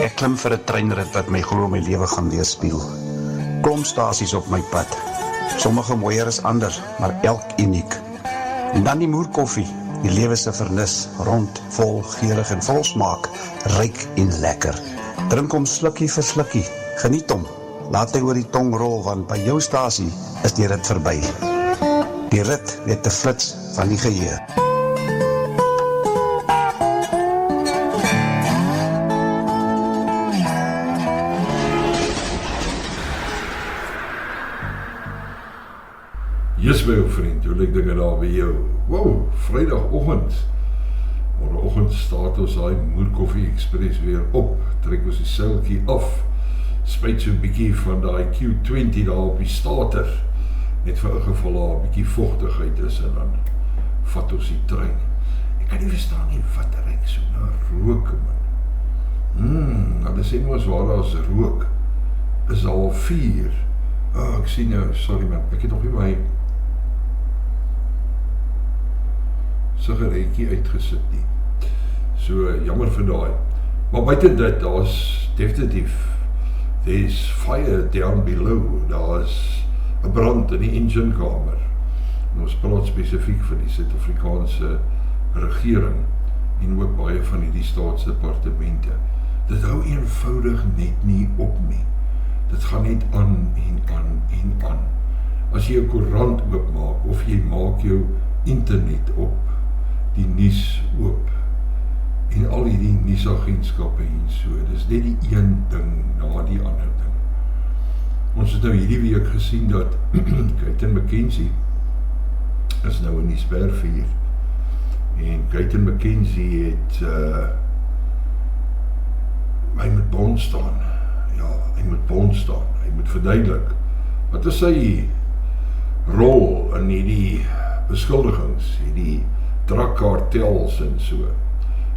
Ek klim vir 'n treinrit wat my glo my lewe gaan weerspieël. Klomp stasies op my pad. Sommige mooier as ander, maar elk uniek. En dan die moerkoffie, die lewe se vernis, rond, vol, geurig en vol smaak, ryk en lekker. Drink hom slukkie vir slukkie, geniet hom. Laat hy oor die tong rol, want by jou stasie is die rit verby. Die rit weet te flits van die geheue. Yes, my ou vriend, hoe lyk dinge daar by jou? Wow, vrydagoggend. Morgenoggend staat ons daai Moerkoffie Express weer op, trek ons die seiltjie af, spuit so 'n bietjie van daai Q20 daar op die stater, net vir 'n geval daar 'n bietjie vogtigheid is, en dan vat ons die trein. Ek kan nie verstaan nie, wat ryk so na rook, man. Nou, dis mos waar daar is rook, is al 4. Ek sien nou, sorry man, ek het nog nie my sigaretjie uitgesit nie. So, jammer vir daai. Maar buiten dit, daar is definitief, there's fire down below, daar is 'n brand in die enginekamer. En ons praat spesifiek vir die Suid-Afrikaanse regering, en ook baie van die staatsdepartemente. Dit hou eenvoudig net nie op nie. Dit gaan net aan en aan en aan. As jy 'n koerant oopmaak, of jy maak jou internet op, die nuus oop, en al die nuusagentskappe en so, dis net die een ding na die ander ding. Ons het nou hierdie week gesien dat Guyton McKenzie is nou in die spervuur, en Guyton McKenzie het hy moet bond staan. Ja, hy moet bond staan, hy moet verduidelik. Wat is sy rol in hierdie beskuldigings, hierdie drakkartels en so.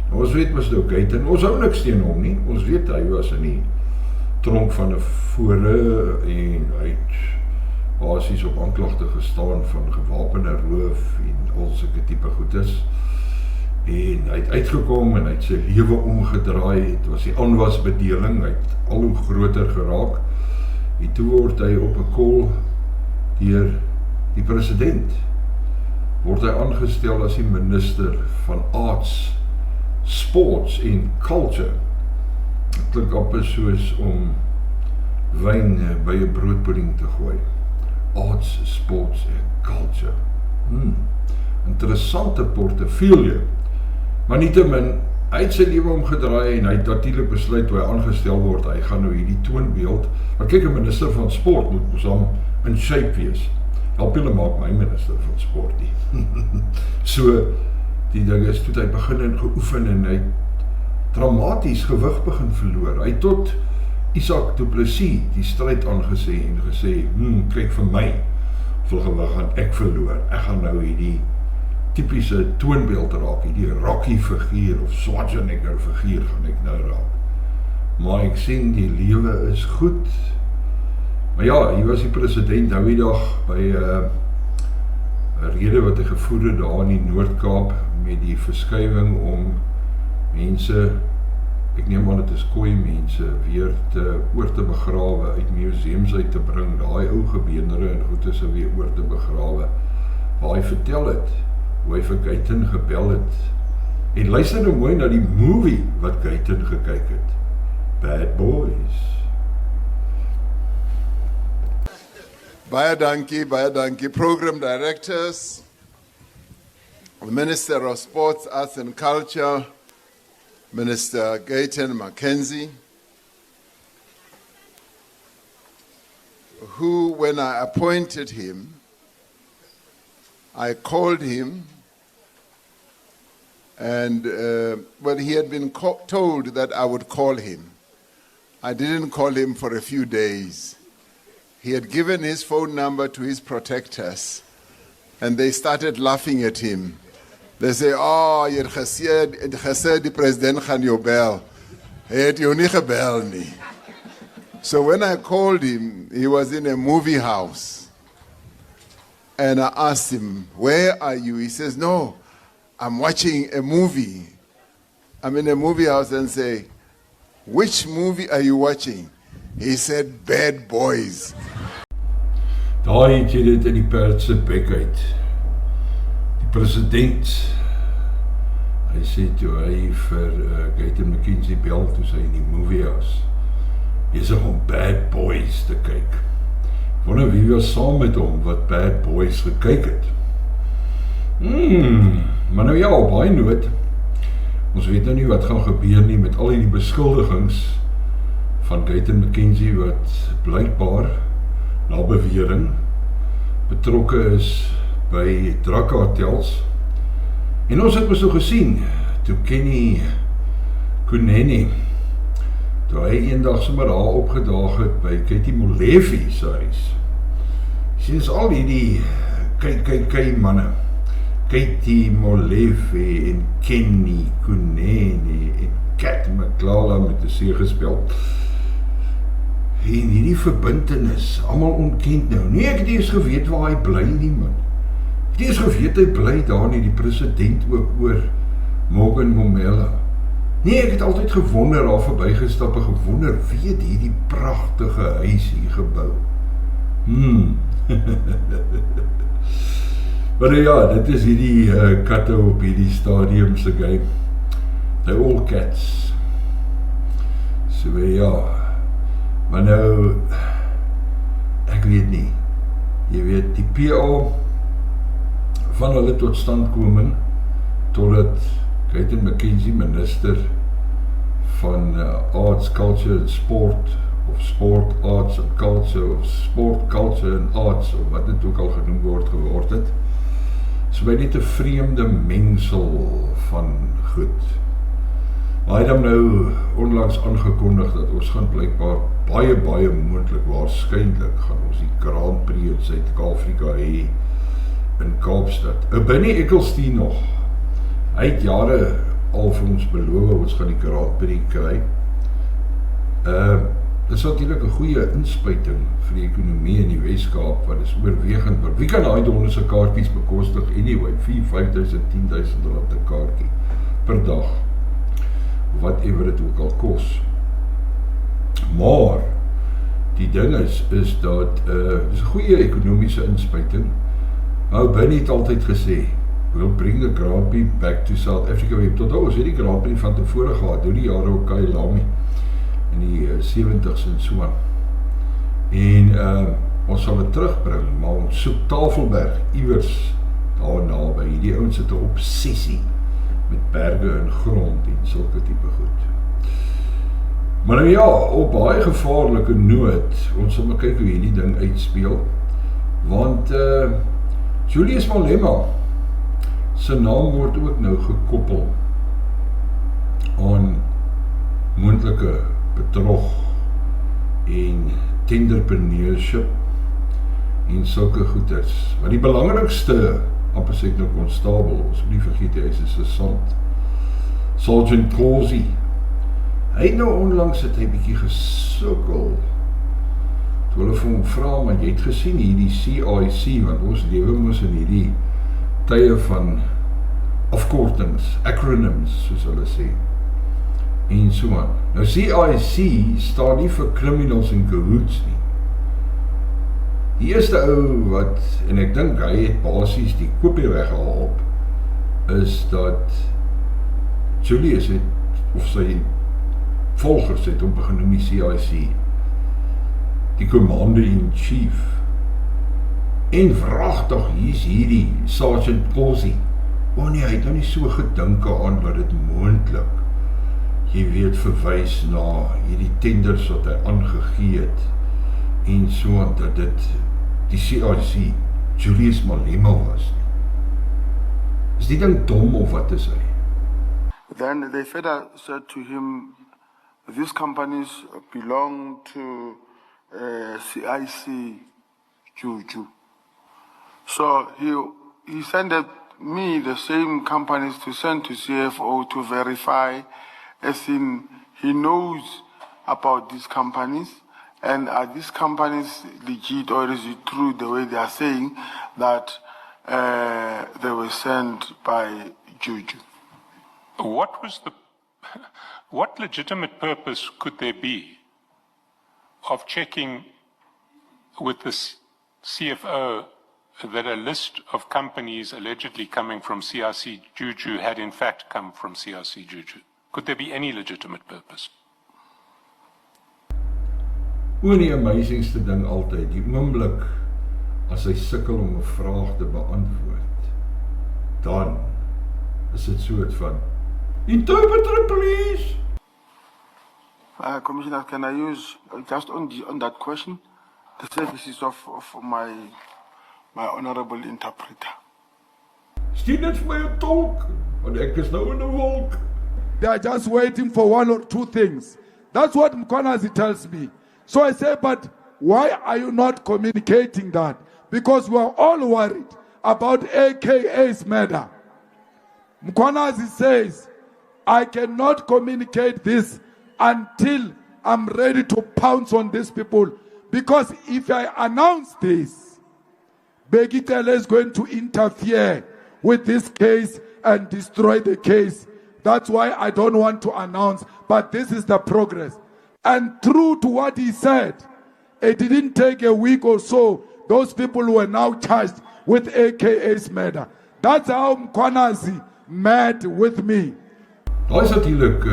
Nou, ons weet mos nou Guyton, ons hou niks teen hom nie, ons weet hy was in die tronk van 'n vore en hy het basies op aanklagte gestaan van gewapende roof en al sulke tipe goedes. En hy het uitgekom en hy het sy lewe omgedraai, het was die aanwasbedeling, hy het al hoe groter geraak, en toe word hy op 'n call deur die president, word hy aangestel as die minister van Arts, Sports en Culture. Dit klink amper soos om wyn by 'n broodpudding te gooi. Arts, Sports en Culture. Interessante portefeulje. Maar nietemin, hy het sy lewe omgedraai en hy het natuurlik besluit toe hy aangestel word, hy gaan nou hierdie toonbeeld, maar kyk, 'n minister van sport moet mos hom in shape wees. Help julle maak my minister van sport nie. So, die ding is, toe hy begin en geoefen en hy dramaties gewig begin verloor. Hy tot Isak Du Plessis die stryd aangesê en gesê, kyk vir my, hoeveel gewig gaan ek verloor. Ek gaan nou hierdie typiese toonbeeld raak, die Rocky figuur of Schwarzenegger figuur gaan ek nou raak. Maar ek sien die lewe is goed. Maar ja, hier was die president nou die dag by 'n rede wat hy gevoer het daar in die Noord-Kaap met die verskuiwing om mense, ek neem aan dit is koei mense, weer oor te begrawe, uit museums uit te bring, daai ou gebeendere en goed is weer oor te begrawe, waar hy vertel het, hoe hy vir Guyton gebel het, en luister nou mooi na die movie wat Guyton gekyk het, Bad Boys. Baie dankie, program directors, the Minister of Sports, Arts and Culture, Minister Guyton McKenzie, who, when I appointed him, I called him, and well, he had been told that I would call him. I didn't call him for a few days. He had given his phone number to his protectors, and they started laughing at him. They say, "Oh, jy het gesê die president gaan jou bel. Hy het jou nie gebel nie." So when I called him, he was in a movie house. And I asked him, "Where are you?" He says, "No, I'm watching a movie." I'm in a movie house and say, which movie are you watching? He said, Bad Boys. Daar het jy dit in die perd se bek uit. Die president, hy sê toe hy vir Gayton McKenzie bel toe sy in die movie was. Hy is om Bad Boys te kyk. Ek wonder wie was saam met hom wat Bad Boys gekyk het. Maar nou ja, op baie noot, ons weet nou nie wat gaan gebeur nie met al die beskuldigings van Gayton McKenzie wat blykbaar na bewering betrokke is by drakkartels. En ons het mos so gesien, toe Kenny Kunene, toe hy eendag sommer daar opgedaag het by Katie Molefe se huis. Sien is al die kyk manne, Katie Molefe en Kenny Kunene en Kat McClala met 'n C gespel. En hierdie verbintenis, almal ontkend nou. Nee, ek het eers geweet waar hy bly nie, man. Ek het eers geweet hy bly daar nie, die president ook oor Morgan Momela. Nee, ek het altyd gewonder, daar verbygestap en gewonder, wie het hierdie pragtige huis hier gebou? Maar ja, dit is hierdie katte op hierdie stadium se game. They're all cats. So ja, maar nou, ek weet nie, jy weet, die PA van hulle totstandkoming, totdat Gayton McKenzie, minister van Arts, Culture en Sport, of Sport, Arts and Culture, of Sport, Culture en Arts, of wat dit ook al genoem geword het, so by net 'n vreemde mengsel van goed. Maar hy het nou onlangs aangekondig dat ons gaan blykbaar baie moontlik waarskynlik gaan ons die Grand Prix in Suid-Afrika hê in Kaapstad. Benny Ecclestone nog. Hy het jare al vir ons beloof ons gaan die Grand Prix kry. Dit is natuurlijk 'n goeie inspuiting vir die ekonomie in die Weskaap, wat is oorwegend, want wie kan daai donderse kaartjies bekostig anyway, 4, 5.000, 10.000 rand 'n kaartjie per dag, whatever dit ook al kos. Maar, die ding is dat, dis 'n goeie ekonomiese inspuiting. Nou, Benny het altyd gesê, we'll bring the Grand Prix back to South Africa. Tot ons het die Grand Prix van tevore gehad, door die jare ook Kyalami, in die 70s en so aan. En ons sal het terugbring, maar ons soek Tafelberg, iewers daarna by. Die ouens het 'n obsessie met berge en grond en sulke tipe goed. Maar nou ja, op baie gevaarlike noot, ons sal maar kyk hoe hierdie ding uitspeel, want Julius Malema sy naam word ook nou gekoppel aan moontlike bedrog en tenderpreneurship en sulke goeders. Maar die belangrikste, amper sê ek nou konstabel, ons moet nie vergeet, hy is 'n sergeant, Sergeant Kosi. Hy nou onlangs het hy bietjie gesukkel, toe hulle vir hom vra, maar jy het gesien hierdie CIC, want ons lewe mos in hierdie tye van afkortings, acronyms, soos hulle sê, en so aan. Nou CIC staan nie vir criminals in cahoots nie. Die eerste ou wat, en ek dink hy het basies die koopie weggehaal op, is dat Julius het, of sy volgers het om begin noem die CIC, die Commander-in-Chief. En vragtig, hier is hierdie Sergeant Kosi. Nee, hy het nou nie so gedink aan wat dit moontlik, jy weet, verwys na hierdie tenders wat hy aangegee het, en so aan dat dit die CIC Julius Malema was nie. Is die ding dom of wat is hy? Then they further said to him, these companies belong to CIC Juju. So he sent me the same companies to send to CFO to verify, as in he knows about these companies, and are these companies legit, or is it true the way they are saying that they were sent by Juju? What was the What legitimate purpose could there be of checking with the CFO that a list of companies allegedly coming from CRC Juju had in fact come from CRC Juju? Could there be any legitimate purpose? Oor die amazingste ding altyd, die oomblik as hy sukkel om 'n vraag te beantwoord, dan is dit soort van interpreter please. Commissioner, can I use just on that question the services of my honorable interpreter? Stuur net vir my 'n tolk, want ek is nou in 'n wolk. They are just waiting for one or two things. That's what Mkhwanazi tells me. So I say, but why are you not communicating that? Because we are all worried about AKA's murder. Mkhwanazi says, I cannot communicate this until I'm ready to pounce on these people. Because if I announce this, Begitele is going to interfere with this case and destroy the case. That's why I don't want to announce, but this is the progress. And true to what he said, it didn't take a week or so. Those people were now charged with AKA's murder. That's how Mkhwanazi met with me. Daar is natuurlijk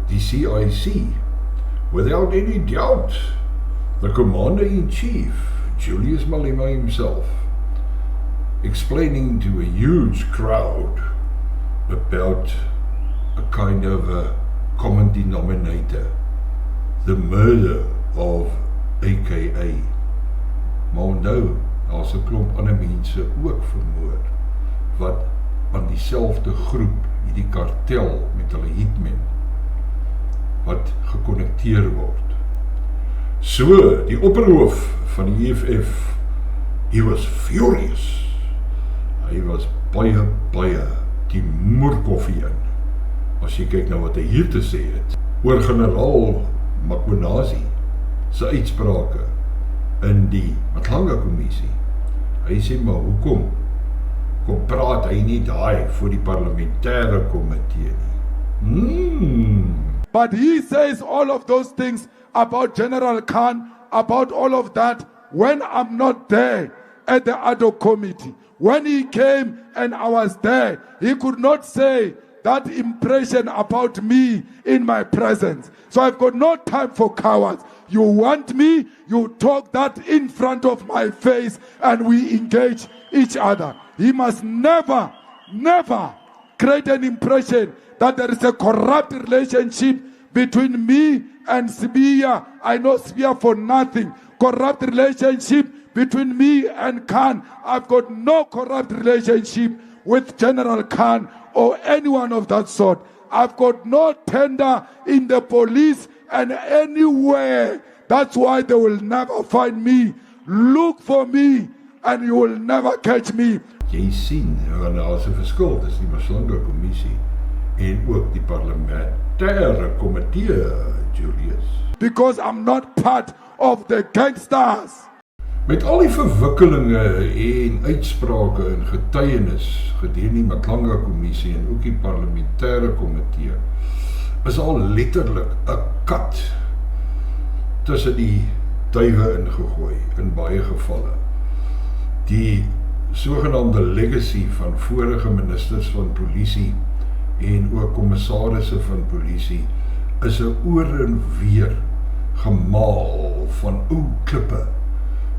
die CIC, without any doubt, the Commander-in-Chief, Julius Malema himself, explaining to a huge crowd about a kind of a common denominator, the murder of AKA. Maar onthou, daar is 'n klomp ander mense ook vermoor, wat aan dieselfde groep, die kartel met hulle hitmen, wat gekonnekteer word. So, die opperhoof van die EFF, he was furious. Hy was baie die moerkoffie in, as jy kyk na wat hy hier te sê het, oor generaal Mkhwanazi se uitsprake in die Matlanga-kommissie. Hy sê, maar hoekom praat hy nie daai voor die parlementêre komitee nie? But he says all of those things about General Khan, about all of that, when I'm not there at the ad hoc committee. When he came and I was there, he could not say that impression about me in my presence. So I've got no time for cowards. You want me, you talk that in front of my face and we engage each other. He must never create an impression that there is a corrupt relationship between me and Sibiya. I know Sibiya for nothing. Corrupt relationship between me and Khan. I've got no corrupt relationship with General Khan or anyone of that sort. I've got no tender in the police and anywhere. That's why they will never find me. Look for me and you will never catch me. Jy sien, daar is 'n verskil tussen die Matlanga-kommissie en ook die parlementêre komitee, Julius. Because I'm not part of the gangsters. Met al die verwikkelinge en uitsprake en getuienis gedurende die Matlanga-kommissie en ook die parlementêre komitee, is al letterlik 'n kat tussen die duiwe ingegooi in baie gevalle. Die sogenaamde legacy van vorige ministers van polisie en ook kommissarisse van polisie is 'n oor en weer gemaal van ou klippe.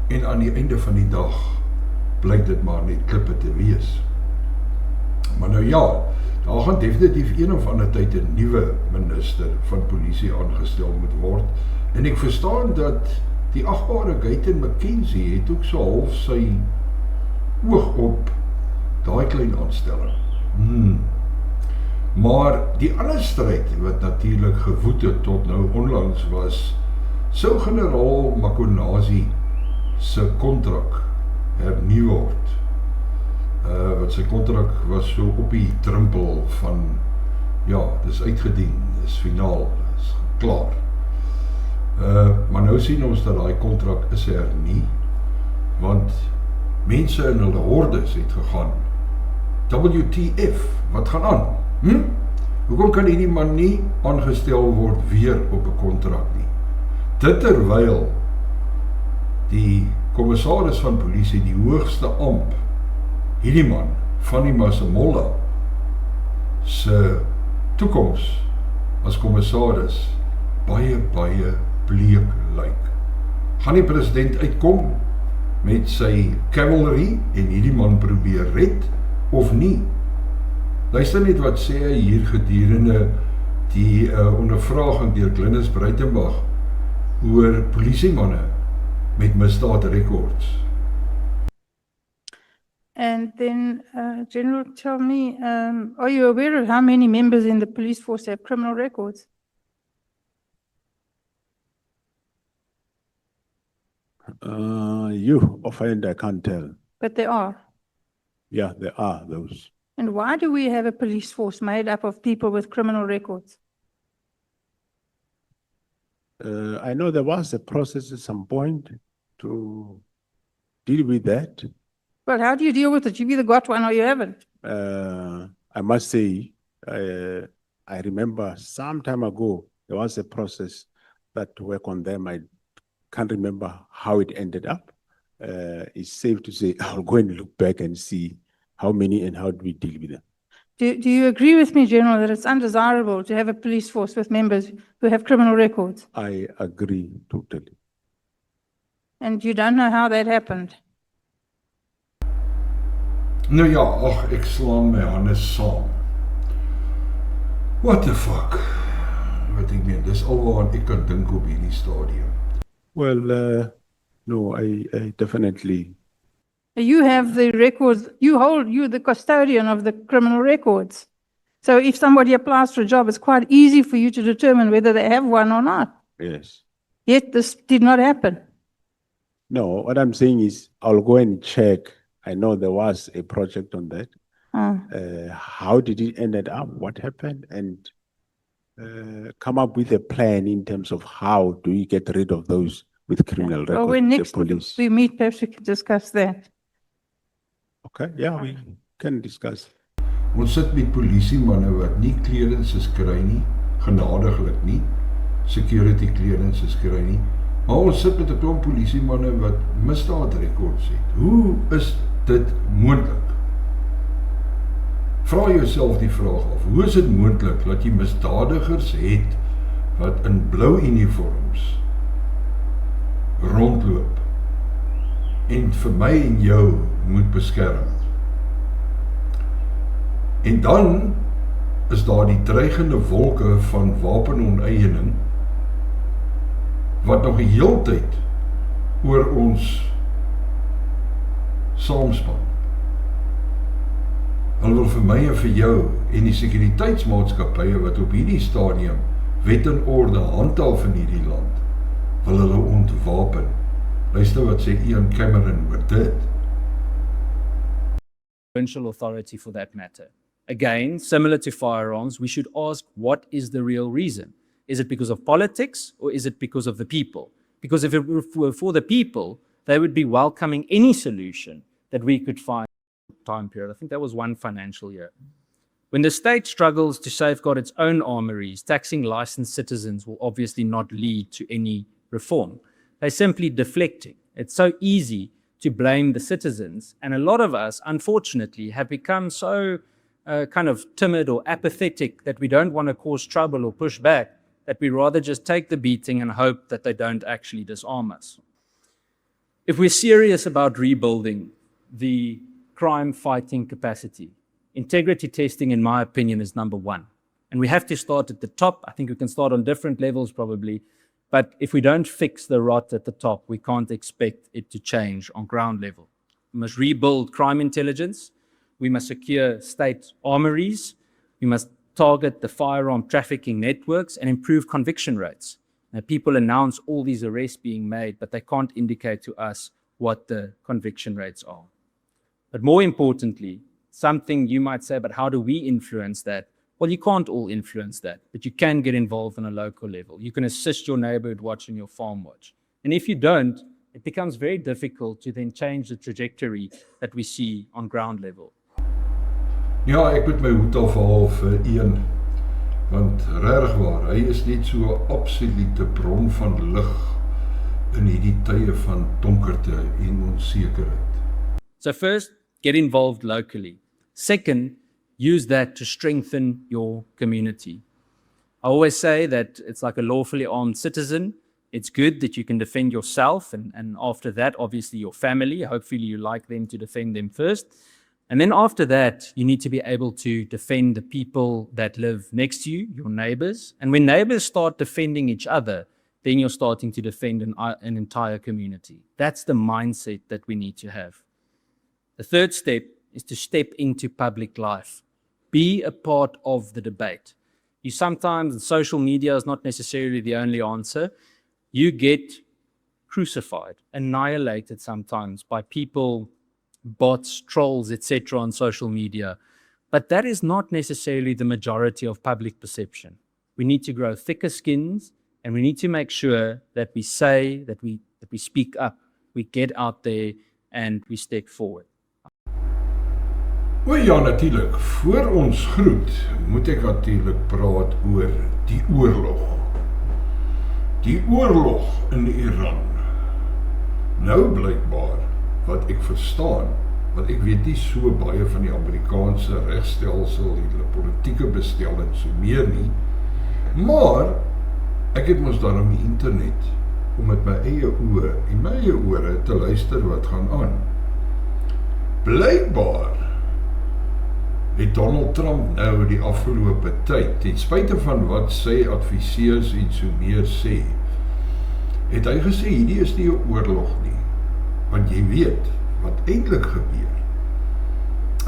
En aan die einde van die dag blyk dit maar net klippe te wees. Maar nou ja, daar gaan definitief een of ander tyd 'n nuwe minister van polisie aangestel moet word. En ek verstaan dat die agbare Guyton McKenzie het ook so half sy oog op daai klein aanstelling. Maar die ander stryd wat natuurlik gewoed het tot nou onlangs was, sou generaal Mkhwanazi se kontrak hernieu word. Wat sy kontrak was so op die drempel van, ja, dis uitgedien, dis finaal, dis klaar. Maar nou sien ons dat daai kontrak is hernie, want mense in hulle hordes het gegaan, WTF, wat gaan aan? Hoekom kan hierdie man nie aangestel word weer op 'n kontrak nie? Dit terwyl die kommissaris van polisie, die hoogste amp, hierdie man, Fanny Masemolla, se toekoms as kommissaris baie bleek lyk. Gaan die president uitkom met sy cavalry en hierdie man probeer red of nie? Luister net wat sê hy hier gedurende die ondervraging deur Glynis Breitenbach oor polisiemanne met misdaadrekords. And then, General, tell me, are you aware of how many members in the police force have criminal records? You offend, I can't tell. But there are. Yeah, there are those. And why do we have a police force made up of people with criminal records? I know there was a process at some point to deal with that. Well, how do you deal with it? You've either got one or you haven't. I must say, I remember some time ago, there was a process that to work on them. I can't remember how it ended up. It's safe to say I'll go and look back and see how many and how do we deal with them. Do you agree with me, General, that it's undesirable to have a police force with members who have criminal records? I agree totally. And you don't know how that happened? Nou ja, ag, ek slaan my hande saam. What the fuck? Wat ek meen, dis alwaar ek kan dink op hierdie stadium. Well, no, I definitely. You have the records, you're the custodian of the criminal records. So if somebody applies for a job, it's quite easy for you to determine whether they have one or not. Yes. Yet this did not happen. No, what I'm saying is I'll go and check. I know there was a project on that. How did it ended up? What happened? And come up with a plan in terms of how do you get rid of those with criminal records. Well, when next the police. we meet, perhaps we can discuss that. Okay, yeah, we can discuss. Ons sit met polisiemanne wat nie clearances kry nie, genadiglik nie, security clearances kry nie, maar ons sit met 'n klomp polisiemanne wat misdaadrekords het. Hoe is dit moontlik? Vra jouself die vraag af, hoe is dit moontlik dat jy misdadigers het wat in blou uniforms rondloop en vir my en jou moet beskerm? En dan is daar die dreigende wolke van wapenoneiening wat nog die hele tyd oor ons saamspan. Hulle wil vir my en vir jou en die sekuriteitsmaatskappye wat op hierdie stadium wet en orde handhaaf in hierdie land, wil hulle ontwapen. Luister wat sê Ian Cameron oor dit. Provincial authority for that matter. Again, similar to firearms, we should ask, what is the real reason? Is it because of politics or is it because of the people? Because if it were for the people, they would be welcoming any solution that we could find in a time period. I think that was one financial year. When the state struggles to safeguard its own armories, taxing licensed citizens will obviously not lead to any reform. They're simply deflecting. It's so easy to blame the citizens. And a lot of us, unfortunately, have become so kind of timid or apathetic that we don't want to cause trouble or push back, that we rather just take the beating and hope that they don't actually disarm us. If we're serious about rebuilding the crime fighting capacity, integrity testing, in my opinion, is number one. And we have to start at the top. I think we can start on different levels probably. But if we don't fix the rot at the top, we can't expect it to change on ground level. We must rebuild crime intelligence. We must secure state armories. We must target the firearm trafficking networks and improve conviction rates. Now, people announce all these arrests being made, but they can't indicate to us what the conviction rates are. But more importantly, something you might say, but how do we influence that? Well, you can't all influence that, but you can get involved on a local level. You can assist your neighborhood watch and your farm watch. And if you don't, it becomes very difficult to then change the trajectory that we see on ground level. Ja, ek moet my hoed afhaal vir een. Want regtig waar, hy is net so 'n absolute bron van lig in hierdie tye van donkerte en onsekerheid. So first, get involved locally. Second, use that to strengthen your community. I always say that it's like a lawfully armed citizen. It's good that you can defend yourself, and after that, obviously your family. Hopefully you like them to defend them first. And then after that, you need to be able to defend the people that live next to you, your neighbors. And when neighbors start defending each other, then you're starting to defend an entire community. That's the mindset that we need to have. The third step is to step into public life. Be a part of the debate. You sometimes, social media is not necessarily the only answer. You get crucified, annihilated sometimes by people, bots, trolls, etc. on social media. But that is not necessarily the majority of public perception. We need to grow thicker skins, and we need to make sure that we say, that we speak up, we get out there and we step forward. O ja, natuurlijk. Voor ons groet moet ek natuurlijk praat oor die oorlog. Die oorlog in Iran. Nou blykbaar, wat ek verstaan, want ek weet nie so baie van die Amerikaanse regstelsel, die politieke bestel en so meer nie, maar ek het mos daarom die internet om met my eie oë en my eie ore te luister wat gaan aan. Blykbaar het Donald Trump nou die afgelope tyd, ten spyte van wat sy adviseurs en so meer sê, het hy gesê, hierdie is nie 'n oorlog nie, want jy weet wat eintlik gebeur,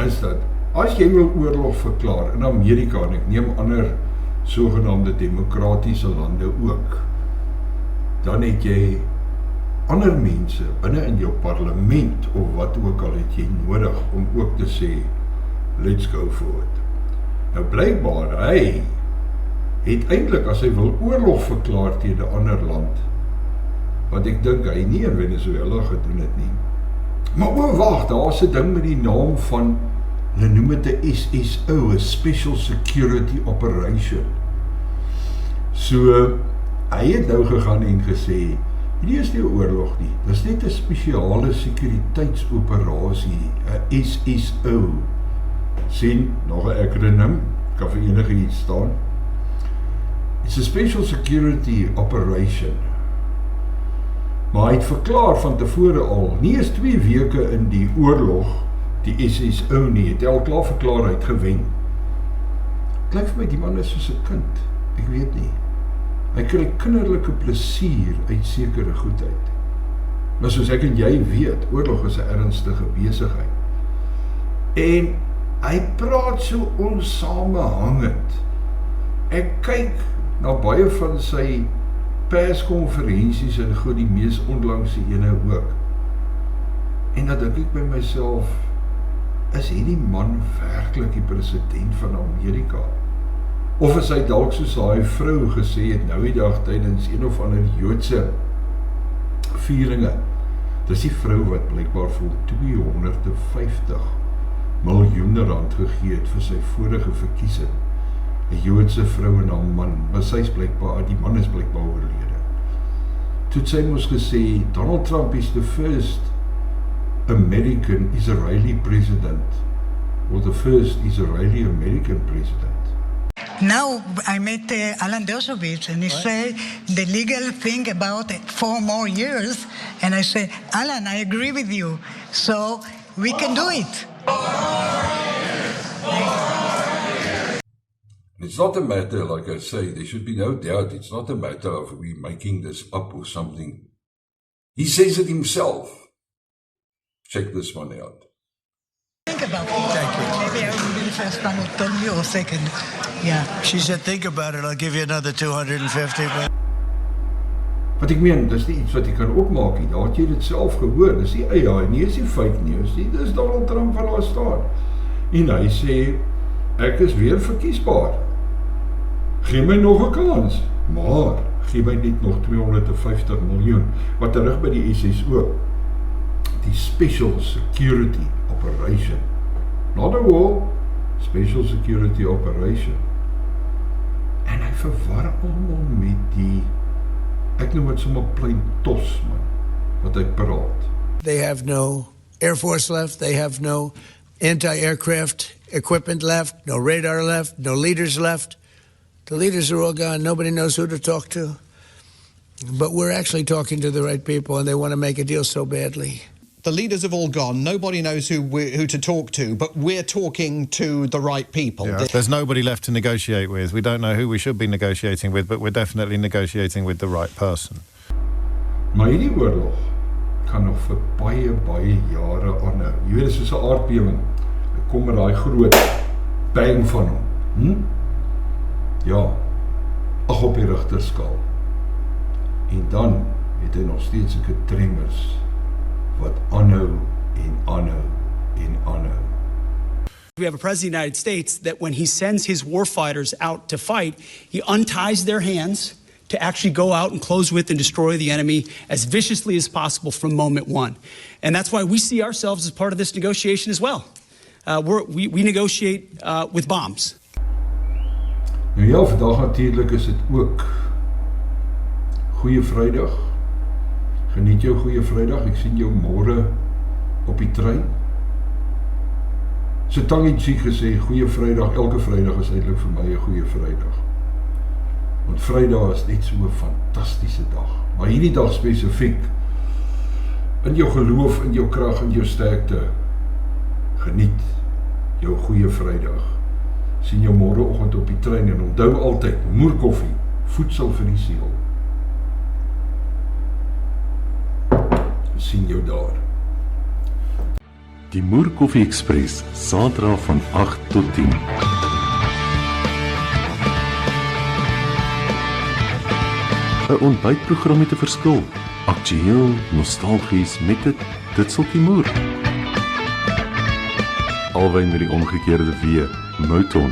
is dat as jy wil oorlog verklaar in Amerika, en ek neem ander sogenaamde demokratiese lande ook, dan het jy ander mense binne in jou parlement, of wat ook al het jy nodig, om ook te sê, let's go for it. Nou blykbaar, hy het eintlik, as hy wil oorlog verklaar teen 'n ander land, wat ek dink hy nie in Venezuela gedoen het nie. Maar wag, daar is 'n ding met die naam van, hulle noem dit 'n SSO, 'n Special Security Operation. So, hy het nou gegaan en gesê, hierdie is nie 'n oorlog nie, dit is net 'n spesiale sekuriteitsoperasie, 'n SSO. Sien, nog 'n akroniem, kan vir enige iets staan. It's a Special Security Operation. Maar hy het verklaar van tevore al, nie eens 2 weke in die oorlog, die SSO nie, het hy al klaar verklaar, hy het gewen. Klik vir my, die man is soos 'n kind, ek weet nie. Hy kry kinderlike plesier uit sekere goedheid. Maar soos ek en jy weet, oorlog is 'n ernstige besigheid. En hy praat so onsamehangend. Ek kyk na baie van sy perskonferensies en goed, die mees onlangse ene ook. En dan dink ek by myself, is hierdie man werklik die president van Amerika? Of is hy dalk soos hy vrou gesê het nou die dag tydens een of ander Joodse vieringe? Dis die vrou wat blykbaar vir 250 miljoen rand gegee het vir sy vorige verkiesing. 'n Joodse vrou en haar man, maar sy is blykbaar, die man is blykbaar oorlede. Toe het sy mos gesê, Donald Trump is the first American Israeli president, or the first Israeli American president. Now I met Alan Dershowitz, and he said the legal thing about 4 more years, and I said, Alan, I agree with you, so we can do it. It's not a matter, like I say, there should be no doubt, it's not a matter of we making this up or something. He says it himself. Check this one out. Think about it. Maybe I will be the first one who tell you, or second. Yeah. She said, think about it, I'll give you another 250. Wat ek meen, dis nie iets wat jy kan opmaak nie, daar het jy dit self gehoor, dis nie AI nie, is nie fake news nie, dis Donald Trump wat daar staan. En hy sê, ek is weer verkiesbaar. Gee my nog 'n kans, maar gee my net nog 250 miljoen, wat terug by die SSO, die Special Security Operation. Not a war, Special Security Operation. verwar almal met die, ek noem dit sommer plain tos, man, wat hy praat. They have no Air Force left. They have no anti-aircraft equipment left, no radar left, no leaders left. The leaders are all gone. Nobody knows who to talk to. But we're actually talking to the right people, and they want to make a deal so badly. The leaders have all gone. Nobody knows who to talk to, but we're talking to the right people. Yeah. There's nobody left to negotiate with. We don't know who we should be negotiating with, but we're definitely negotiating with the right person. Maar hierdie oorlog kan nog vir baie jare aanhou. Jy weet, dit is soos 'n aardbewing. Ek kom met daai groot bang van hom. Ja, 8 op die Richterskaal. En dan het hy nog steeds sulke tremors wat aanhou en aanhou en aanhou. We have a president of the United States that when he sends his warfighters out to fight, he unties their hands to actually go out and close with and destroy the enemy as viciously as possible from moment one. And that's why we see ourselves as part of this negotiation as well. We negotiate with bombs. Nou ja, vandag natuurlijk is het ook Goeie Vrydag. Geniet jou Goeie Vrydag. Ek sien jou môre op die trein. So Tangie gesê, Goeie Vrydag, elke Vrydag is eintlik vir my 'n Goeie Vrydag. Want Vrydag is net so 'n fantastiese dag. Maar hierdie dag spesifiek, in jou geloof, in jou krag, in jou sterkte, geniet jou Goeie Vrydag. Sien jou môreoggend op die trein en onthou altyd, moerkoffie, voedsel vir die siel. Sien jou daar. Die Moerkoffie Express, Saterdag van 8 tot 10. Een ontbijtprogram met 'n verskil. Aktueel, nostalgies met dit sulkie moer. Alwyn met die omgekeerde W, Mouton.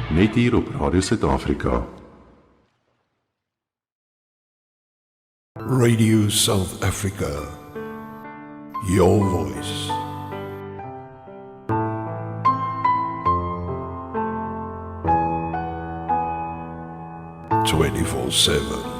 Net hier op Radio Suid-Afrika. Radio South Africa. Your voice. 24/7.